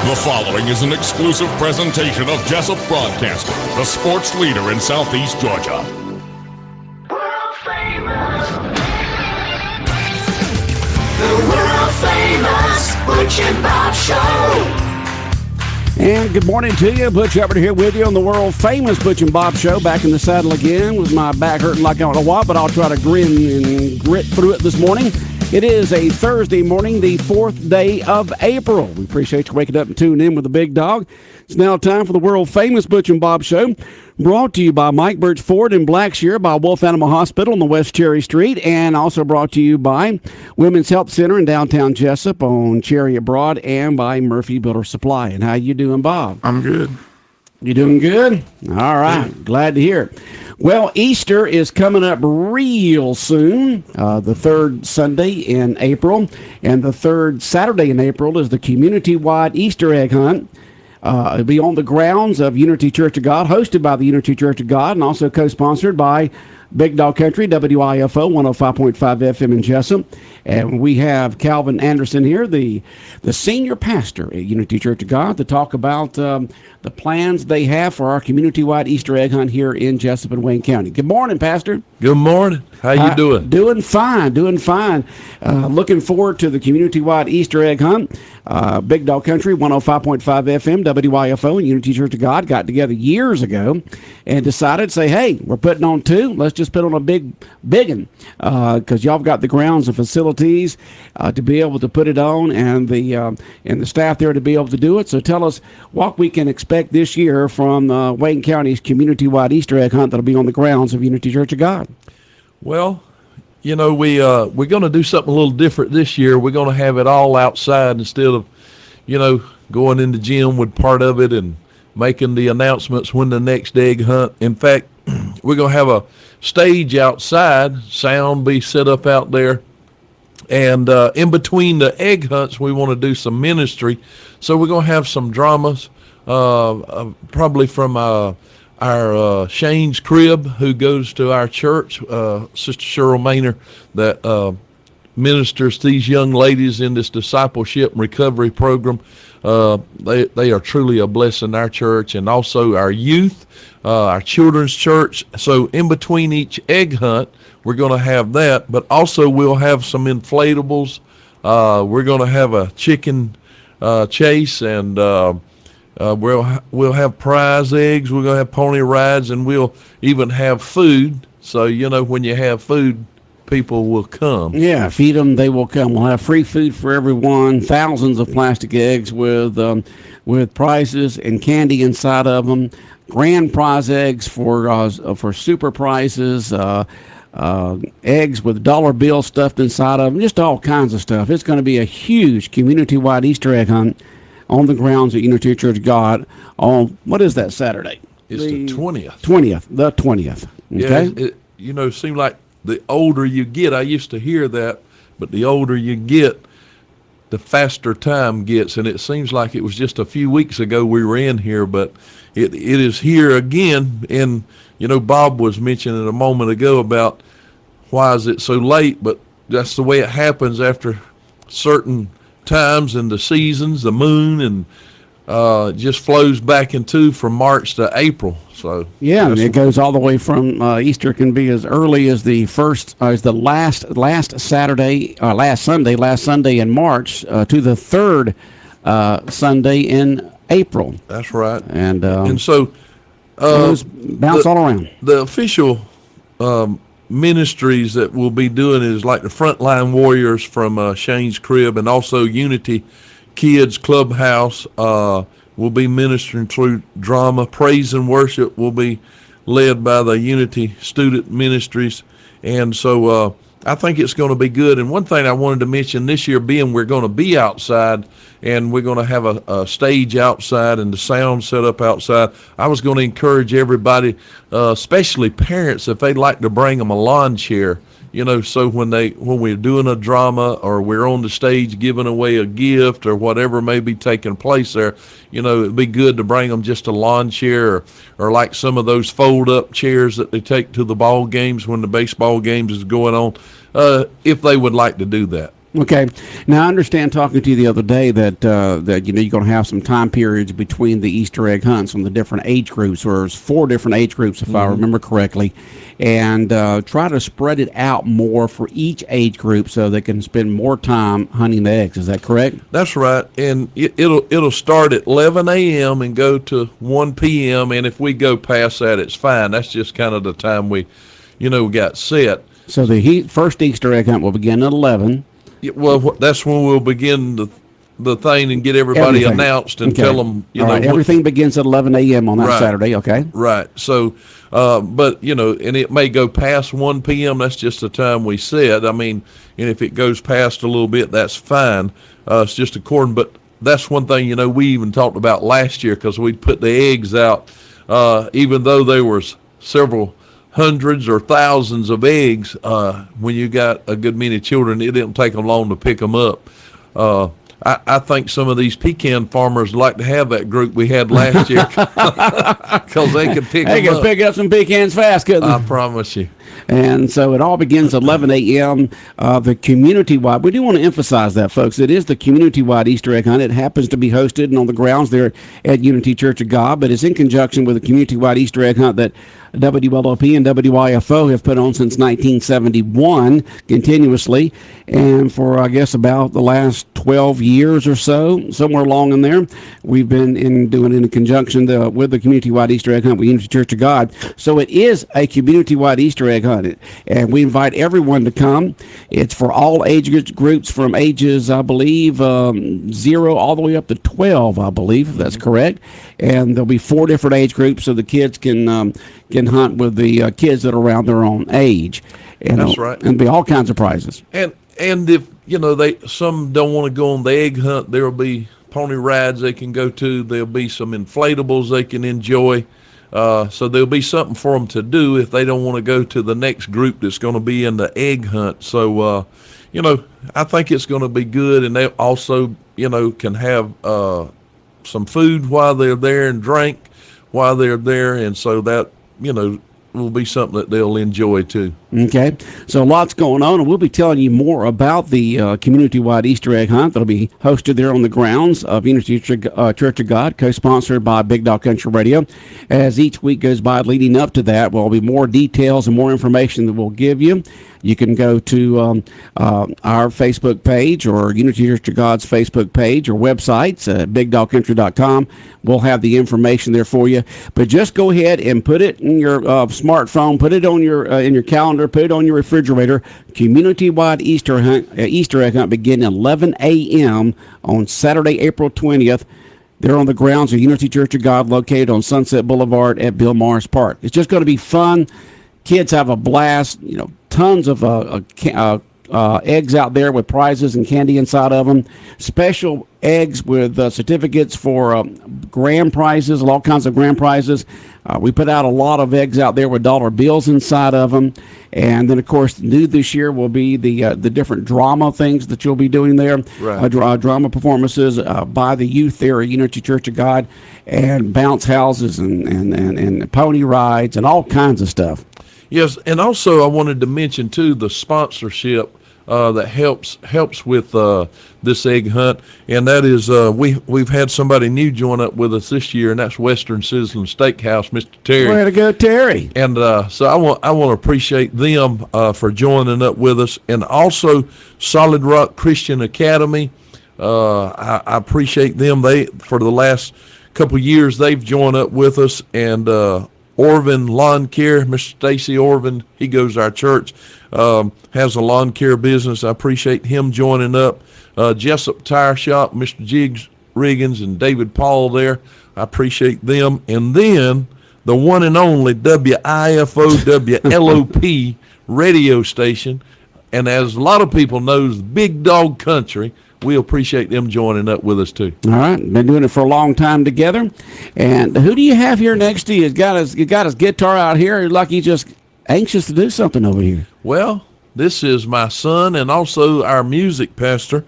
The following is an exclusive presentation of Jesup Broadcasting, the sports leader in Southeast Georgia. World famous. The world famous Butch and Bob Show. And good morning to you. Butch Hubbard here with you on the world famous Butch and Bob Show. Back in the saddle again with my back hurting like I don't know what, but I'll try to grin and grit through it this morning. It is a Thursday morning, the 4th day of April. We appreciate you waking up and tuning in with the big dog. It's now time for the world famous Butch and Bob Show, brought to you by Mike Birch Ford in Blackshear, by Wolf Animal Hospital on the West Cherry Street, and also brought to you by Women's Health Center in downtown Jesup on Cherry Broad, and by Murphy Builder Supply. And how you doing, Bob? I'm good. You doing good? All right. Glad to hear it. Well, Easter is coming up real soon, the third Sunday in April, and the third Saturday in April is the community-wide Easter egg hunt. It'll be on the grounds of Unity Church of God, hosted by the Unity Church of God, and also co-sponsored by Big Dog Country, WIFO 105.5 FM in Jesup. And we have Calvin Anderson here, the senior pastor at Unity Church of God, to talk about the plans they have for our community-wide Easter egg hunt here in Jesup and Wayne County. Good morning, Pastor. Good morning. How you doing? Doing fine, looking forward to the community-wide Easter egg hunt. Big Dog Country, 105.5 FM, WIFO, and Unity Church of God got together years ago and decided to say, hey, we're putting on two. Let's just put on a big one, because y'all got the grounds and facilities to be able to put it on, and the staff there to be able to do it. So tell us what we can expect this year from Wayne County's community-wide Easter egg hunt that'll be on the grounds of Unity Church of God. Well, you know, we're going to do something a little different this year. We're going to have it all outside instead of, going in the gym with part of it and making the announcements when the next egg hunt. In fact, we're going to have a stage outside, sound be set up out there. And in between the egg hunts, we want to do some ministry. So we're going to have some dramas, probably from our Shane's Crib, who goes to our church, Sister Cheryl Maynard, that ministers to these young ladies in this discipleship and recovery program. They are truly a blessing, our church, and also our youth, our children's church. So in between each egg hunt, we're going to have that, but also we'll have some inflatables. We're going to have a chicken chase, and we'll have prize eggs. We're going to have pony rides, and we'll even have food. So, when you have food, people will come. Yeah, feed them, they will come. We'll have free food for everyone, thousands of plastic eggs with prizes and candy inside of them, grand prize eggs for super prizes, eggs with dollar bills stuffed inside of them, just all kinds of stuff. It's going to be a huge community-wide Easter egg hunt on the grounds at Unity Church of God on, what is that, Saturday? It's the 20th. The 20th. Okay? Yeah, it seemed like the older you get, I used to hear that, but the older you get, the faster time gets. And it seems like it was just a few weeks ago we were in here, but it is here again. And, Bob was mentioning a moment ago about why is it so late, but that's the way it happens after certain times in the seasons, the moon, and just flows back into from March to April. So yeah, and it goes all the way from Easter can be as early as the last Sunday in March to the third Sunday in April. That's right. And so those bounce all around. The official ministries that we'll be doing is like the Frontline Warriors from Shane's Crib, and also Unity Kids Clubhouse will be ministering through drama. Praise and worship will be led by the Unity Student Ministries. And so I think it's going to be good. And one thing I wanted to mention this year, being we're going to be outside and we're going to have a stage outside and the sound set up outside, I was going to encourage everybody, especially parents, if they'd like to bring them a lawn chair. So when we're doing a drama or we're on the stage giving away a gift or whatever may be taking place there, it'd be good to bring them just a lawn chair or like some of those fold-up chairs that they take to the ball games when the baseball games is going on, if they would like to do that. Okay. Now, I understand talking to you the other day that you're going to have some time periods between the Easter egg hunts on the different age groups, or there's 4 different age groups, if I remember correctly, and try to spread it out more for each age group so they can spend more time hunting the eggs. Is that correct? That's right, and it'll start at 11 a.m. and go to 1 p.m., and if we go past that, it's fine. That's just kind of the time we got set. So the first Easter egg hunt will begin at 11. Well, that's when we'll begin the thing and get everybody announced and tell them, everything begins at 11 a.m. on that right, Saturday, okay? Right. So, but, and it may go past 1 p.m. That's just the time we set. I mean, and if it goes past a little bit, that's fine. It's just according, but that's one thing, we even talked about last year because we'd put the eggs out, even though there was several hundreds or thousands of eggs. When you got a good many children, it didn't take them long to pick them up. I think some of these pecan farmers like to have that group we had last year because they could pick them up. They could pick up some pecans fast, couldn't they? I promise you. And so it all begins at 11 a.m. The community-wide, we do want to emphasize that, folks. It is the community-wide Easter egg hunt. It happens to be hosted and on the grounds there at Unity Church of God, but it's in conjunction with a community-wide Easter egg hunt that WLOP and WIFO have put on since 1971 continuously, and for I guess about the last 12 years or so, somewhere along in there, we've been doing it in conjunction with the community-wide Easter egg hunt with Unity Church of God. So it is a community-wide Easter egg hunt, and we invite everyone to come. It's for all age groups from ages, I believe, 0 all the way up to 12, I believe, if that's correct. And there'll be 4 different age groups, so the kids can hunt with the kids that are around their own age. And that's right. And be all kinds of prizes. And if some don't want to go on the egg hunt, there'll be pony rides they can go to. There'll be some inflatables they can enjoy. So there'll be something for them to do if they don't want to go to the next group that's going to be in the egg hunt. So, I think it's going to be good, and they also, can have some food while they're there and drink while they're there, and so that, will be something that they'll enjoy too. Okay, so lots going on, and we'll be telling you more about the community-wide Easter egg hunt that'll be hosted there on the grounds of Unity Church of God, co-sponsored by Big Dog Country Radio. As each week goes by leading up to that, there'll be more details and more information that we'll give you. You can go to our Facebook page or Unity Church of God's Facebook page or websites at bigdogcountry.com. We'll have the information there for you. But just go ahead and put it in your smartphone, put it on your in your calendar, put it on your refrigerator. Community-wide Easter egg hunt beginning at 11 a.m. on Saturday, April 20th. They're on the grounds of Unity Church of God, located on Sunset Boulevard at Bill Morris Park. It's just going to be fun. Kids have a blast. Tons of eggs out there with prizes and candy inside of them. Special eggs with certificates for grand prizes, all kinds of grand prizes. We put out a lot of eggs out there with dollar bills inside of them. And then, of course, new this year will be the different drama things that you'll be doing there. Right. Drama performances by the youth there at Unity Church of God, and bounce houses and pony rides and all kinds of stuff. Yes, and also I wanted to mention too the sponsorship that helps with this egg hunt, and that is we've had somebody new join up with us this year, and that's Western Sizzling Steakhouse, Mr. Terry. Way to go, Terry! And so I want to appreciate them for joining up with us, and also Solid Rock Christian Academy. I appreciate them. They for the last couple years they've joined up with us, and Orvin Lawn Care, Mr. Stacy Orvin, he goes to our church, has a lawn care business. I appreciate him joining up. Jesup Tire Shop, Mr. Jiggs Riggins and David Paul there. I appreciate them. And then the one and only WIFO WLOP radio station. And as a lot of people knows, Big Dog Country, we appreciate them joining up with us too. All right, been doing it for a long time together. And who do you have here next to you? He's got his guitar out here. Like he's just anxious to do something over here. Well, this is my son and also our music pastor,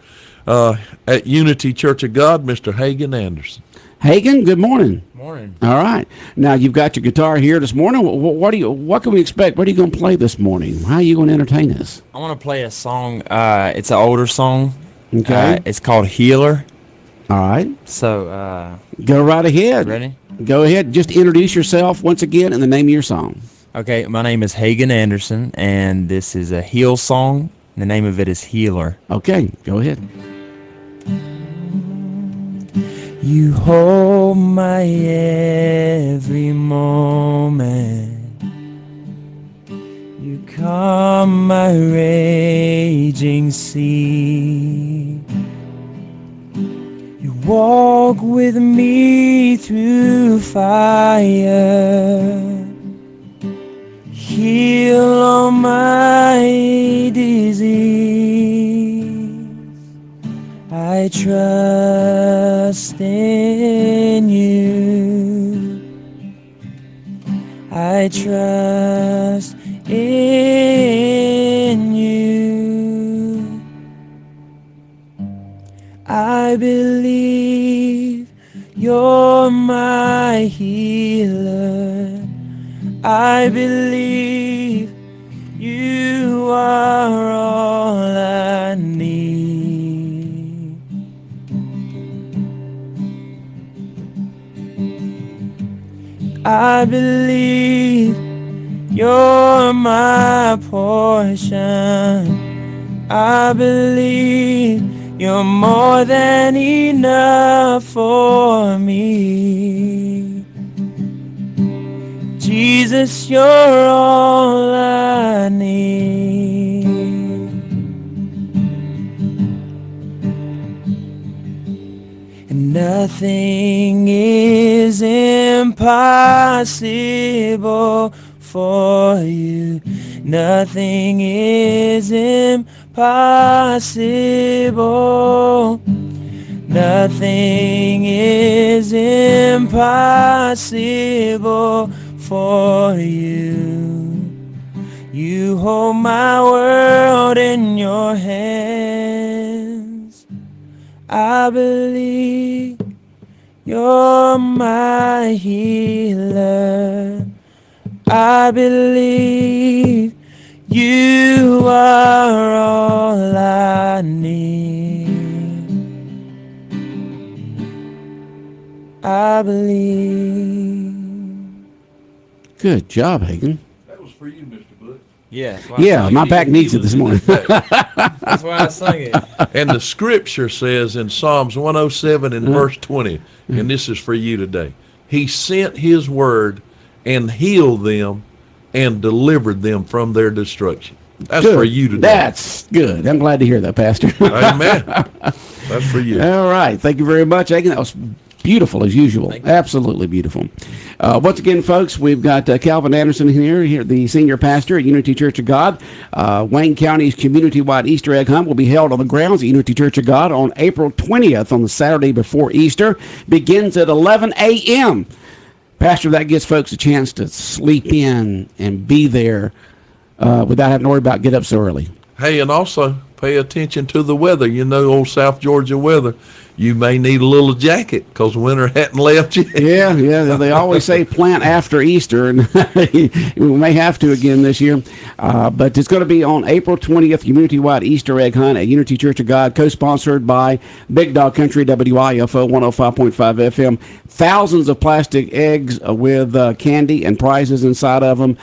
at Unity Church of God, Mr. Hagan Anderson. Hagan, good morning. Morning. All right. Now you've got your guitar here this morning. What can we expect? What are you going to play this morning? How are you going to entertain us? I want to play a song. It's an older song. Okay. It's called Healer. All right. So, go right ahead. ready? Go ahead. Just introduce yourself once again and the name of your song. Okay, my name is Hagan Anderson, and this is a Heal song. The name of it is Healer. Okay, go ahead. You hold my every moment. You calm my raging sea. You walk with me through fire. Heal all my disease. I trust in you. I trust in you. I believe you're my healer. I believe you are all I need. I believe you're my portion. I believe you're more than enough for me. Jesus, you're all I need. And nothing is impossible for you. Nothing is impossible. Nothing is impossible for you. You hold my world in your hands. I believe you're my healer. I believe you are all I need. I believe. Good job, Hagan. That was for you, Mr. Butch. Yeah. Yeah, my back needs it this morning. That's why I sung it. And the scripture says in Psalms 107 and verse 20, and this is for you today, He sent His word and healed them and delivered them from their destruction. That's Good. for you today. That's good. I'm glad to hear that, Pastor. Amen. That's for you. All right. Thank you very much, Hagan. That was beautiful as usual. Absolutely beautiful. Once again, folks, we've got Calvin Anderson here, the senior pastor at Unity Church of God. Wayne County's community-wide Easter egg hunt will be held on the grounds at Unity Church of God on April 20th, on the Saturday before Easter. Begins at 11 a.m. Pastor, that gives folks a chance to sleep in and be there without having to worry about get up so early. Hey, and also pay attention to the weather. You know, old South Georgia weather. You may need a little jacket because winter hadn't left yet. Yeah. They always say plant after Easter, and we may have to again this year. But it's going to be on April 20th, community-wide Easter egg hunt at Unity Church of God, co-sponsored by Big Dog Country, WIFO 105.5 FM. Thousands of plastic eggs with candy and prizes inside of them.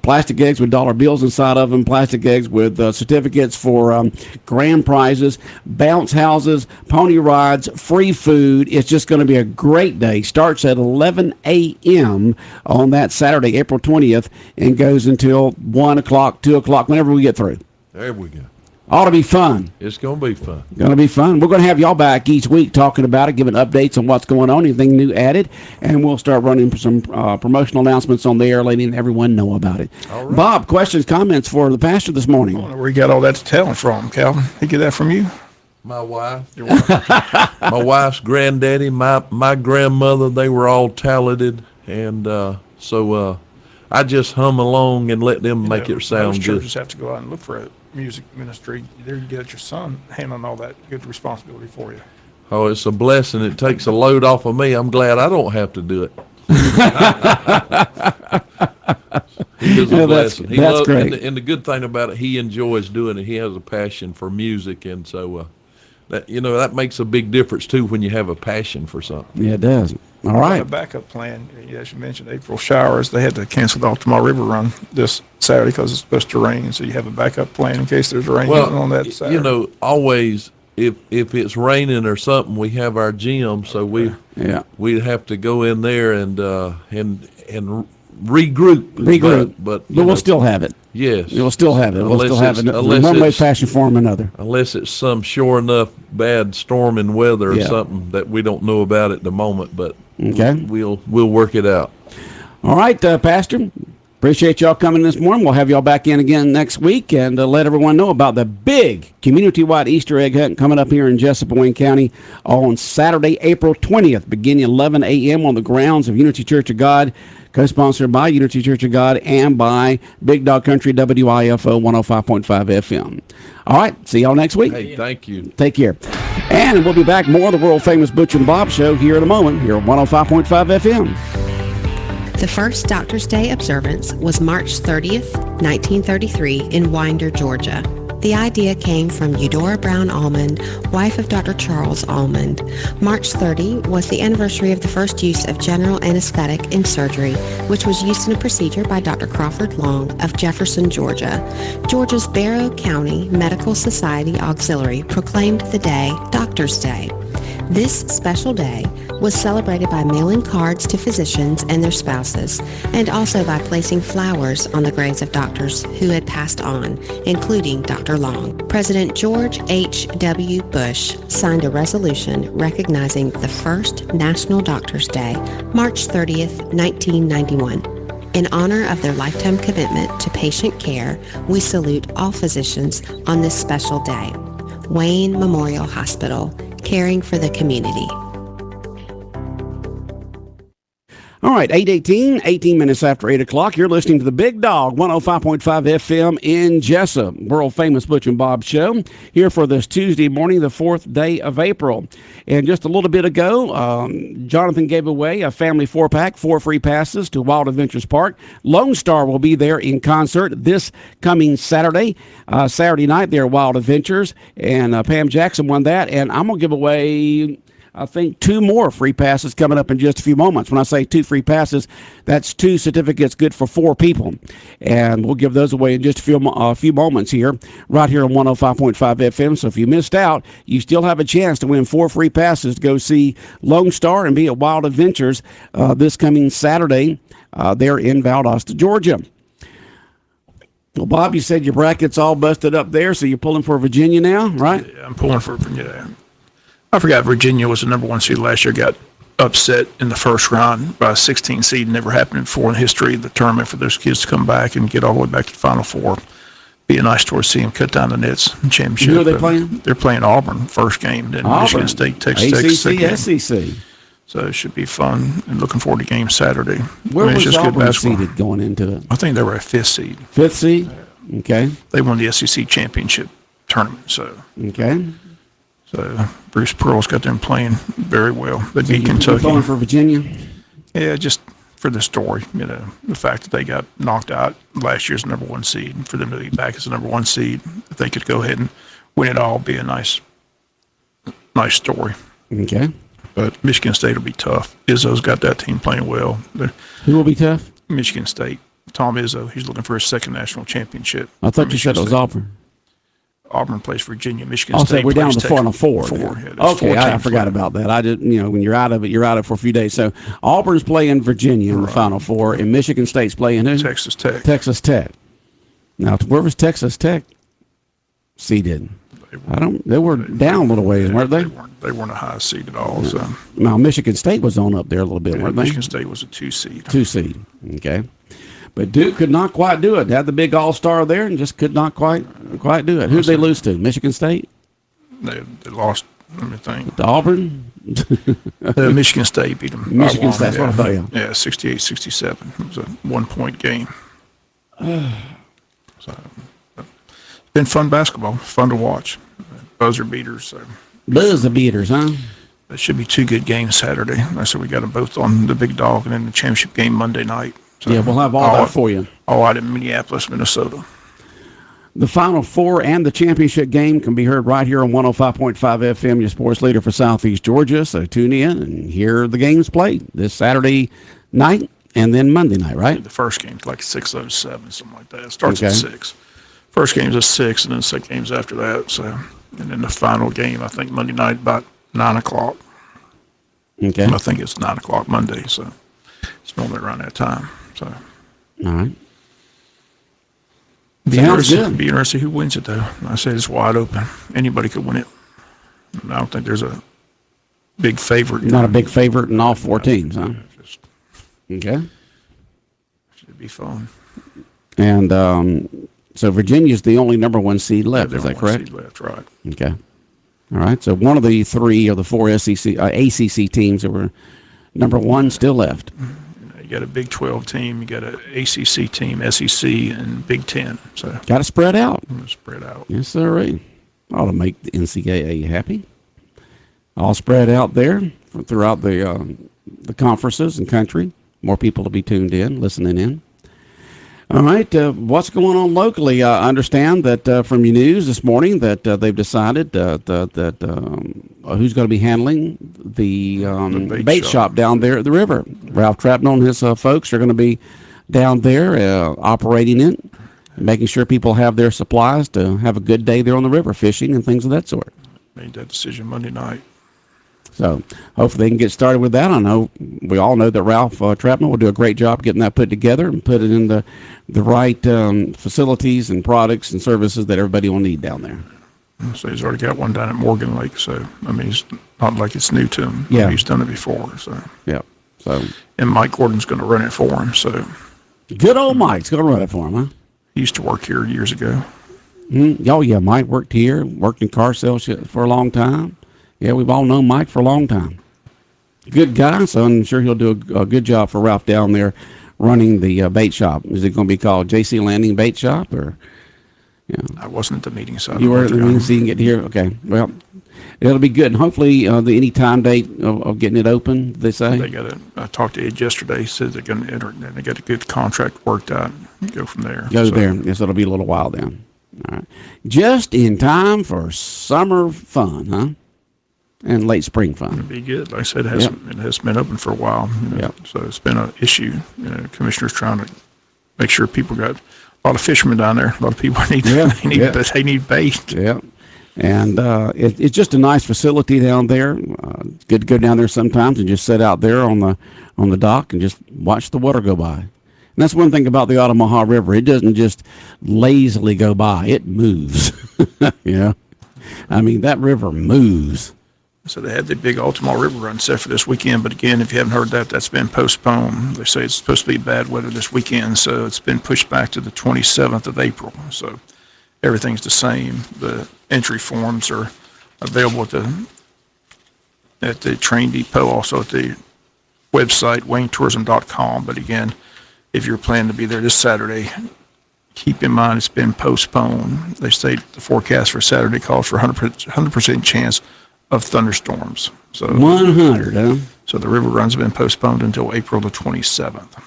Plastic eggs with dollar bills inside of them, plastic eggs with certificates for grand prizes, bounce houses, pony rides, free food. It's just going to be a great day. Starts at 11 a.m. on that Saturday, April 20th, and goes until 1 o'clock, 2 o'clock, whenever we get through. There we go. Ought to be fun. It's going to be fun. Going to be fun. We're going to have y'all back each week talking about it, giving updates on what's going on, anything new added, and we'll start running some promotional announcements on the air, letting everyone know about it. All right. Bob, questions, comments for the pastor this morning? I don't know where you got all that talent from, Calvin. He get that from you? My wife. My wife's granddaddy, my grandmother, they were all talented, and so I just hum along and let them make it sound most good. churches have to go out and look for music ministry. There you get your son handling all that good responsibility for you. Oh, it's a blessing. It takes a load off of me. I'm glad I don't have to do it. He is a blessing. That's great. And the good thing about it, he enjoys doing it. He has a passion for music, and so that makes a big difference too when you have a passion for something. Yeah, it does. All right. A backup plan, as you mentioned, April showers. They had to cancel the Altamar River run this Saturday because it's supposed to rain. So you have a backup plan in case there's rain on that Saturday. Always if it's raining or something, we have our gym, so we'd have to go in there and regroup. But we'll still have it. Yes, we'll still have it. We'll still have it. One way, fashion, form, another. Unless it's some sure enough bad storming weather or something that we don't know about at the moment, but we'll work it out. All right, Pastor. Appreciate y'all coming this morning. We'll have y'all back in again next week and let everyone know about the big community-wide Easter egg hunt coming up here in Jesup, Wayne County on Saturday, April 20th, beginning 11 a.m. on the grounds of Unity Church of God, co-sponsored by Unity Church of God and by Big Dog Country WIFO 105.5 FM. All right, see y'all next week. Hey, thank you. Take care. And we'll be back more of the world-famous Butch and Bob Show here in a moment, here on 105.5 FM. The first Doctor's Day observance was March 30th, 1933 in Winder, Georgia. The idea came from Eudora Brown Almond, wife of Dr. Charles Almond. March 30 was the anniversary of the first use of general anesthetic in surgery, which was used in a procedure by Dr. Crawford Long of Jefferson, Georgia. Georgia's Barrow County Medical Society Auxiliary proclaimed the day Doctor's Day. This special day was celebrated by mailing cards to physicians and their spouses, and also by placing flowers on the graves of doctors who had passed on, including Dr. Long. President George H.W. Bush signed a resolution recognizing the first National Doctors' Day, March 30th, 1991. In honor of their lifetime commitment to patient care, we salute all physicians on this special day. Wayne Memorial Hospital, caring for the community. All right, 8:18, 18 minutes after 8 o'clock. You're listening to the Big Dog, 105.5 FM in Jesup, world-famous Butch and Bob Show, here for this Tuesday morning, the 4th day of April. And just a little bit ago, Jonathan gave away a family 4-pack, 4 free passes to Wild Adventures Park. Lone Star will be there in concert this coming Saturday. Saturday night, there at Wild Adventures, and Pam Jackson won that. And I'm going to give away, I think, 2 more free passes coming up in just a few moments. When I say 2 free passes, that's 2 certificates good for 4 people. And we'll give those away in just a few moments here, right here on 105.5 FM. So if you missed out, you still have a chance to win 4 free passes to go see Lone Star and be at Wild Adventures this coming Saturday there in Valdosta, Georgia. Well, Bob, you said your bracket's all busted up there, so you're pulling for Virginia now, right? Yeah, I'm pulling for Virginia. I forgot Virginia was the number 1 seed last year, got upset in the first round by a 16 seed. Never happened before in the history of the tournament for those kids to come back and get all the way back to the Final Four. Be a nice story to see them cut down the nets in the championship. Who are they playing? They're playing Auburn first game, then Michigan State, Texas Tech second game. SEC. So it should be fun, and looking forward to game Saturday. Where was Auburn seeded going into it? I think they were a 5th seed. 5th seed? Okay. They won the SEC championship tournament. So Bruce Pearl's got them playing very well. They beat Kentucky. You're pulling for Virginia? Yeah, just for the story, the fact that they got knocked out last year's number 1 seed, for them to be back as the number 1 seed, if they could go ahead and win it all, be a nice story. Okay. But Michigan State will be tough. Izzo's got that team playing well. Who will be tough? Michigan State. Tom Izzo, he's looking for his 2nd national championship. I thought you said it was Auburn. Auburn plays Virginia. Michigan State. So we're down to the Final Four. Yeah, okay, I forgot about that. I did. When you're out of it, you're out of it for a few days. So Auburn's playing Virginia in the Final Four, and Michigan State's playing who? Texas Tech. Texas Tech. Now, where was Texas Tech seeded? They were down a little ways, weren't they? They weren't a high seed at all. So now Michigan State was on up there a little bit, weren't they? Michigan State was a 2 seed. 2 seed. Okay. But Duke could not quite do it. They had the big all-star there and just could not quite do it. Who did they lose to? Michigan State? They lost, let me think. To Auburn? Michigan State beat them. Michigan State, that's what I thought, Yeah, 68-67. It was a 1-point game. So been fun basketball, fun to watch. Buzzer beaters. So Buzzer beaters, huh? There should be 2 good games Saturday. So we got them both on the Big Dog and then the championship game Monday night. So Yeah, we'll have all that for you. All out in Minneapolis, Minnesota. The Final Four and the championship game can be heard right here on 105.5 FM, your sports leader for Southeast Georgia. So tune in and hear the games played this Saturday night and then Monday night, right? The first game's like 6:07, something like that. It starts at 6. First game's at 6, and then the second game's after that. So, and then the final game, I think Monday night about 9 o'clock. Okay. I think it's 9 o'clock Monday, so it's normally around that time. So. All right. Be interesting who wins it, though. I say it's wide open. Anybody could win it. I don't think there's a big favorite. Not a big favorite in all 4 teams, huh? Okay. Should be fun. And so Virginia's the only number 1 seed left. Is that correct? Seed left, right. Okay. All right. So one of the 3 of the 4 ACC teams that were number 1 still left. You got a Big 12 team, you got an ACC team, SEC, and Big 10. So got to spread out. Spread out. Yes, sir. Ought to make the NCAA happy. All spread out there throughout the conferences and country. More people to be tuned in, listening in. All right, what's going on locally? I understand that from your news this morning that they've decided that who's going to be handling the bait shop down there at the river. Ralph Trapnell and his folks are going to be down there operating it, making sure people have their supplies to have a good day there on the river, fishing and things of that sort. Made that decision Monday night. So hopefully they can get started with that. I know we all know that Ralph Trapnell will do a great job getting that put together and put it in the right facilities and products and services that everybody will need down there. So he's already got one down at Morgan Lake. So, I mean, it's not like it's new to him. Yeah. He's done it before. So. Yeah. So. And Mike Gordon's going to run it for him. So. Good old Mike's going to run it for him, huh? He used to work here years ago. Oh, yeah. Mike worked here, worked in car sales for a long time. Yeah, we've all known Mike for a long time. Good guy, so I'm sure he'll do a good job for Ralph down there running the bait shop. Is it going to be called J.C. Landing Bait Shop? Or, yeah. I wasn't at the meeting, so you were at the meeting, so you can get here? Okay, well, it'll be good. And hopefully any time date of getting it open, they say? I talked to Ed yesterday. He said they're going to enter it, and they got a good contract worked out and go from there. There. Yes, it'll be a little while then. All right. Just in time for summer fun, huh? And late spring fun. It'd be good. Like I said, it has been open for a while. So it's been an issue. Commissioners trying to make sure people got a lot of fishermen down there. A lot of people need they need bait. Yeah. And it's just a nice facility down there. It's good to go down there sometimes and just sit out there on the dock and just watch the water go by. And that's one thing about the Ottawa River. It doesn't just lazily go by. It moves. I mean, that river moves. So they had the big Altamont River Run set for this weekend, but again, if you haven't heard that, that's been postponed. They say it's supposed to be bad weather this weekend, so it's been pushed back to the 27th of April. So everything's the same. The entry forms are available at the train depot, also at the website, waynetourism.com. But again, if you're planning to be there this Saturday, keep in mind it's been postponed. They say the forecast for Saturday calls for 100% chance of thunderstorms. So 100, huh? So the river run's been postponed until April the 27th.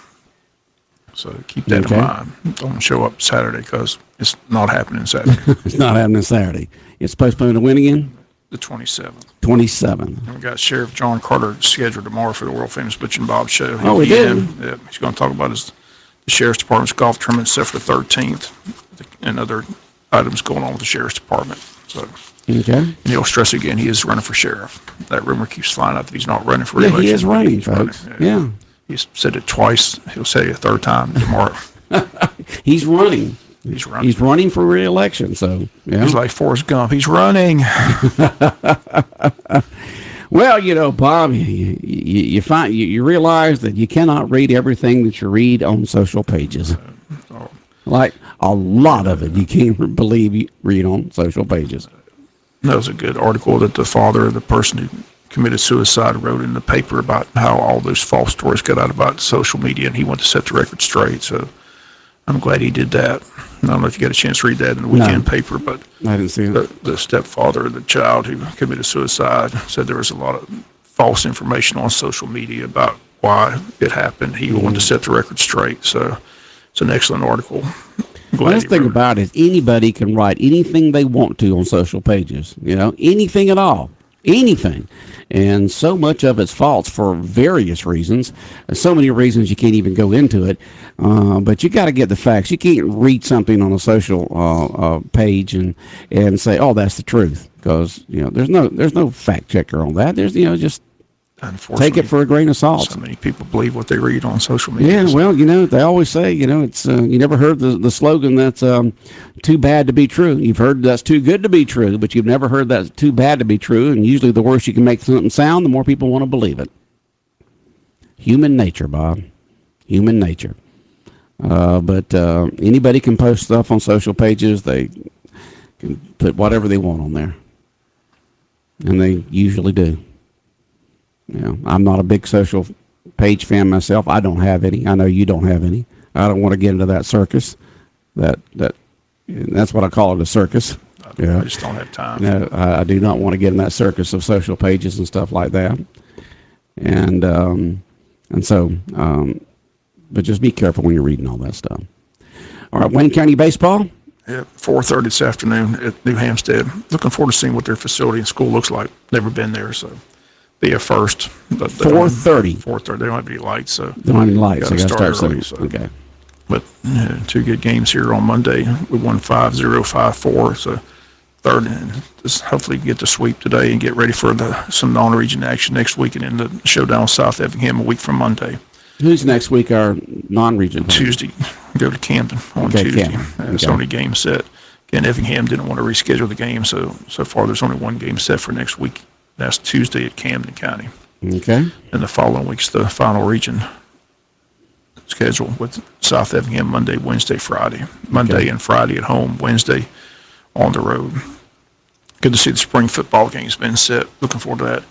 So keep that in mind. Don't show up Saturday because it's not happening Saturday. It's not happening Saturday. It's postponed to when again? The 27th. 27th. And we got Sheriff John Carter scheduled tomorrow for the world famous Butch and Bob Show. Oh, we did? He's going to talk about the Sheriff's Department's golf tournament set for the 13th and other items going on with the Sheriff's Department. So. Okay. And he'll stress again, he is running for sheriff. That rumor keeps flying out that he's not running for re-election. He is running, folks. Yeah. He's said it twice. He'll say it a third time tomorrow. He's running. He's running. He's running for re-election, so, yeah. He's like Forrest Gump. He's running. Well, Bob, you realize that you cannot read everything that you read on social pages. Like a lot of it, you can't believe you read on social pages. That was a good article that the father of the person who committed suicide wrote in the paper about how all those false stories got out about social media, and he wanted to set the record straight. So I'm glad he did that. I don't know if you got a chance to read that in the weekend paper, but I didn't see it. The stepfather of the child who committed suicide said there was a lot of false information on social media about why it happened. He wanted to set the record straight, so it's an excellent article. Well, the thing about it is anybody can write anything they want to on social pages, anything at all, anything. And so much of it's false for various reasons. So many reasons you can't even go into it. But you got to get the facts. You can't read something on a social page and say, "Oh, that's the truth," because there's no fact checker on that. There's just take it for a grain of salt. So many people believe what they read on social media. Yeah, well, they always say, it's you never heard the slogan that's too bad to be true. You've heard that's too good to be true, but you've never heard that's too bad to be true. And usually the worse you can make something sound, the more people want to believe it. Human nature, Bob. Human nature. But anybody can post stuff on social pages. They can put whatever they want on there. And they usually do. I'm not a big social page fan myself. I don't have any. I know you don't have any. I don't want to get into that circus. That's what I call it, a circus. I just don't have time. No, I do not want to get in that circus of social pages and stuff like that. And so, but just be careful when you're reading all that stuff. All right, Wayne County baseball. Yeah, 4:30 this afternoon at New Hampstead. Looking forward to seeing what their facility and school looks like. Never been there, so. Be a first. 4:30. 4:30. They don't have any lights, so they don't have any lights. Got to start early. So. Okay. But two good games here on Monday. We won 5-0, 5-4. So third, and just hopefully get the sweep today and get ready for some non-region action next week, and then the showdown with South Effingham a week from Monday. Who's next week? Our non-region Tuesday. Go to Camden on Tuesday. It's only game set. Again, Effingham didn't want to reschedule the game, so far there's only one game set for next week. That's Tuesday at Camden County. Okay. And the following week's the final region schedule with South Effingham Monday, Wednesday, Friday. Monday and Friday at home, Wednesday on the road. Good to see the spring football game's been set. Looking forward to that.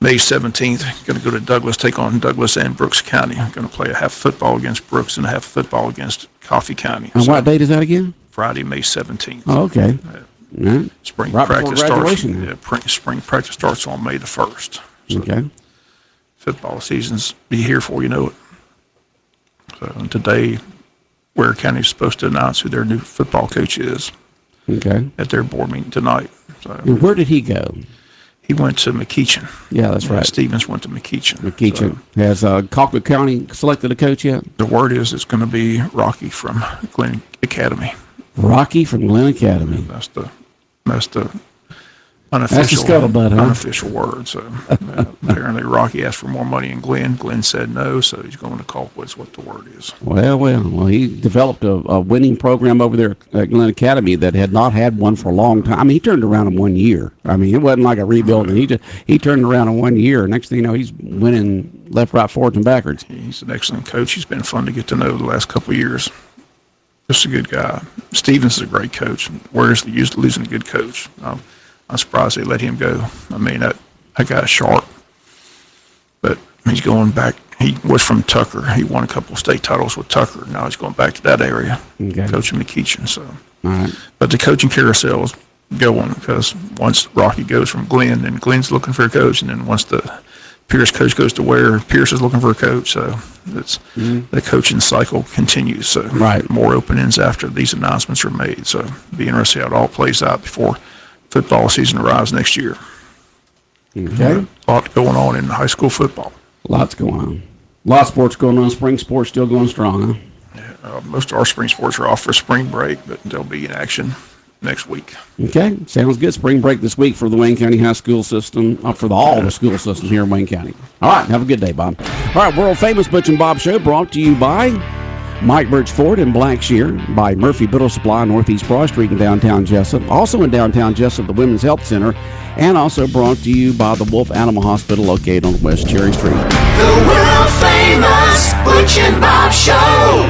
May 17th, going to go to Douglas, take on Douglas and Brooks County. Going to play a half football against Brooks and a half football against Coffee County. And what date is that again? Friday, May 17th. Oh, okay. Yeah. Spring right practice starts. Spring practice starts on May the 1st. So okay. Football season's be here before you know it. So today, Ware County is supposed to announce who their new football coach is. Okay. At their board meeting tonight. So and where did he go? He went to McEachin. Yeah, that's right. Stevens went to McEachin. McEachin. Has Colquitt County selected a coach yet? The word is it's going to be Rocky from Glen Academy. Rocky from Glen Academy. That's the unofficial, unofficial word. So apparently Rocky asked for more money in Glen. Glen said no, so he's going to Colquitt's what the word is. Well, he developed a winning program over there at Glen Academy that had not had one for a long time. I mean, he turned around in 1 year. I mean, it wasn't like a rebuilding. He turned around in 1 year. Next thing you know, he's winning left, right, forwards, and backwards. He's an excellent coach. He's been fun to get to know the last couple of years. Just a good guy. Stevens is a great coach. Where's losing a good coach? I'm surprised they let him go. I mean, that guy's sharp. But he's going back. He was from Tucker. He won a couple of state titles with Tucker. Now he's going back to that area, coaching McEachin. So, all right. But the coaching carousel is going because once Rocky goes from Glen, then Glen's looking for a coach, and then once the Pierce coach goes to Ware, Pierce is looking for a coach. So it's the coaching cycle continues. So more openings after these announcements are made. So be interested how it all plays out before football season arrives next year. Okay. A lot going on in high school football. Lots going on. A lot of sports going on. Spring sports still going strong, huh? Yeah, most of our spring sports are off for spring break, but they'll be in action next week. Okay. Sounds good. Spring break this week for the Wayne County High School system, for all the school systems here in Wayne County. All right. Have a good day, Bob. All right. World famous Butch and Bob Show brought to you by Mike Birch Ford in Blackshear, by Murphy Biddle Supply, Northeast Broad Street in downtown Jesup. Also in downtown Jesup, the Women's Health Center. And also brought to you by the Wolf Animal Hospital located on West Cherry Street. The world famous Butch and Bob Show.